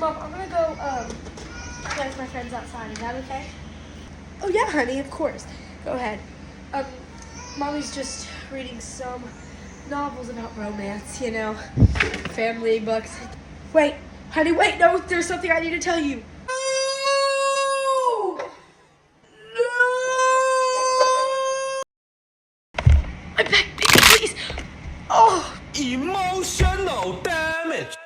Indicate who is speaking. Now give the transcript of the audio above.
Speaker 1: Mom, I'm gonna go play with my friends outside. Is that okay?
Speaker 2: Oh yeah, honey, of course. Go ahead.
Speaker 1: Um, Mommy's just reading some novels about romance, family books.
Speaker 2: Wait, honey, wait, no, there's something I need to tell you.
Speaker 1: No!
Speaker 2: I beg, please. Oh.
Speaker 3: Emotional damage.